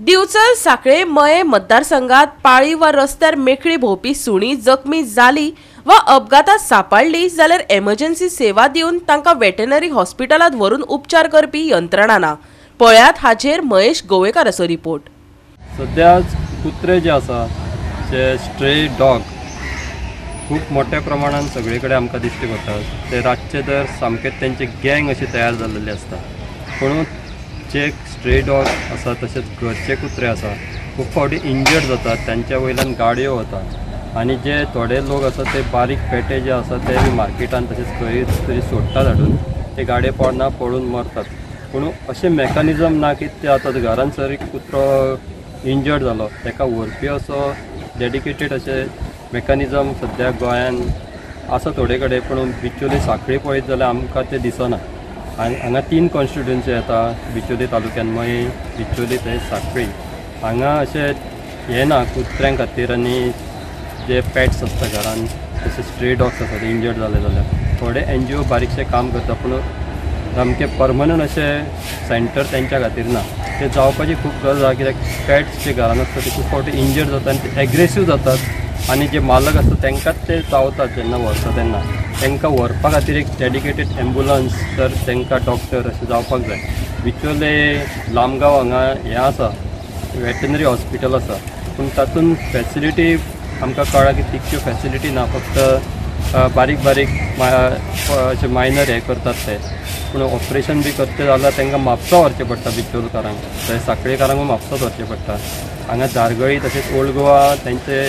दिवचल साखळे मये मतदारसंघात पाळी वा रस्त्यार मेखळी भोवपी सुणी जखमी जाली वा अपघातात सापडली जाल्यार एमर्जन्सी सेवा दिवन तांकां वेटनरी हॉस्पिटलात व्हरून उपचार करपी यंत्रणा ना। पळयात हाचेर महेश गोवेकाराचो रिपोर्ट। सध्या कुत्रे जे आसा जे स्ट्रे डॉग खूप मोठ्या प्रमाणात सगळीकडे आमकां दिश्टी पडटात। ते रातचे तर सामके तेंचे गँग अशी तयार जाल्लेली आसता। पूण जे स्ट्रे डॉग आसा तसेच घरचे कुत्रे आसा खूप फावटी इंजर्ड जातात, त्यांच्या वयल्यान गाडयो वतात आणि जे थोडे लोक आसा ते बारीक पेटे जे आसा ते मार्केटान तसेच खंय तरी सोडटात हाडून ते गाडये पोडना पडून मरतात। पूण अशें मेकॅनिजम ना की ते आतां घरान जर कुत्रो इंजर्ड जालो ताका व्हरपी असो डेडिकेटेड अशें मेकॅनिजम सद्या गोंयान आसा थोडे कडेन। पूण बिचोली साखळी पळयत जाल्यार आमकां ते दिसना। आनी हांगा 3 कॉन्स्टिट्युएन्सी येता बिचोली तालुक्यान, मय, बिचोली ते साखळी। हांगा अशें हें ना कुत्र्यां खातीर आनी जे पेट्स आसता घरान तशें स्ट्रे डॉग्स आसा ते इंजर्ड जाले जाल्यार थोडे NGO बारीकशे काम करता, पूण सामकें परमनंट अशें सेंटर तेंच्या खातीर ना। ते जावपाची खूब गरज आसा, कित्याक पेट्स जे घरान आसता ते खूब फावटी इंजर्ड जाता आनी ते एग्रेसीव जातात आनी जे मालक आसता तांकांच ते चावतात जेन्ना व्हरता तेन्ना। तांकां व्हरपा खातीर एक डेडिकेटेड एम्बुलन्स तर तांकां डॉक्टर अशें जावपाक जाय। बिचोले लामगांव हांगा हें आसा वेटनरी हॉस्पिटल आसा, पूण तातूंत फॅसिलिटी आमकां कळ्ळा की तितक्यो फॅसिलिटी ना, फक्त बारीक बारीक अशें मायनर हें करतात ते। पूण ऑपरेशन बी करचें जाल्यार तांकां म्हापसा व्हरचें पडटा बिचोलकारांक, थंय साखळेकारांकूय म्हापसाच व्हरचें पडटा। हांगा दारगळी तशेंच ओल्ड गोवा तेंचे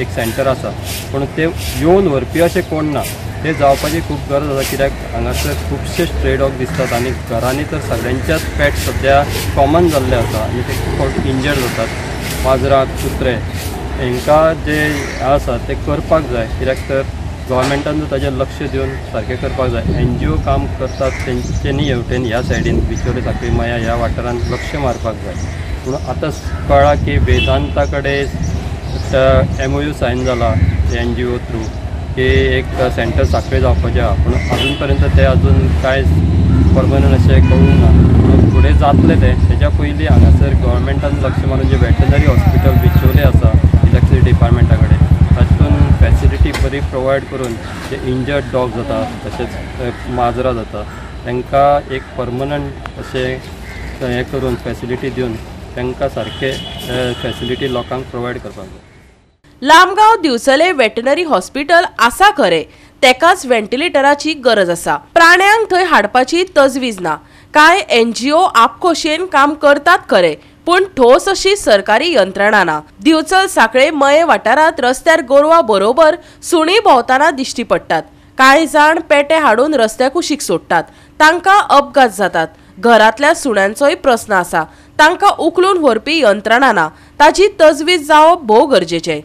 एक सेंटर आसा, पूण ते येवन व्हरपी अशें कोण ना। ते जावपाची खूब गरज आसा, कित्याक हांगासर खुबशे स्ट्रे डॉग दिसतात आनी घरांनी तर सगळ्यांच्याच पेट सद्या कॉमन जाल्ले आसा आनी ते खूब फावटी इंजर्ड जातात। माजरां, कुत्रे हांकां जे आसा ते करपाक जाय, कित्याक तर गव्हर्मेंटान ताजेर लक्ष दिवन सारकें करपाक जाय। NGO काम करतात तेंच्यांनी हेवटेन ह्या सायडीन बिचोले साखळी मया ह्या वाठारान लक्ष मारपाक जाय। पूण आतां कळ्ळा की वेदांता कडेन MOU सायन जाला NGO थ्रू की एक सेंटर साखळे जावपाचें आहा, पूण अजून पर्यंत ते अजून कांय परमनंट अशें कळूंक ना। फुडें जातलें तेच्या पयलीं हांगासर गव्हर्मेंटान लक्ष मारून जे वेटनरी हॉस्पिटल बिचोले आसा इलेक्ट्रिसिटी डिपार्टमेंटा कडेन तातूंत फॅसिलिटी बरी प्रोवायड करून जे इंजर्ड डॉग जाता तशेंच माजरां जाता तांकां एक परमनंट अशें हें करून फॅसिलिटी दिवन तांकां सारके फॅसिलिटी लोकांक प्रोवायड करपाक जाय। लामगांव दिवचले वेटनरी हॉस्पिटल आसा खरे, तेकाच व्हेंटिलेटराची गरज आसा। प्राण्यांक थंय हाडपाची तजवीज ना। कांय NGO आपखोशेन काम करतात खरे, पूण ठोस अशी सरकारी यंत्रणा ना। दिवचल साखळे मये वाठारांत रस्त्यार गोरवां बरोबर सुणी भोंवताना दिश्टी पडटात। कांय जाण पेटे हाडून रस्त्याक कुशीक सोडटात, तांकां अपघात जातात। घरांतल्या सुण्यांचोय प्रस्न आसा, तांकां उखलून व्हरपी यंत्रणा ना, ताची तजवीज जावप भोव गरजेचें।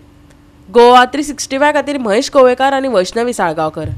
गोवा 365 खातीर महेश गोवेकार आनी वैष्णवी साळगांवकर।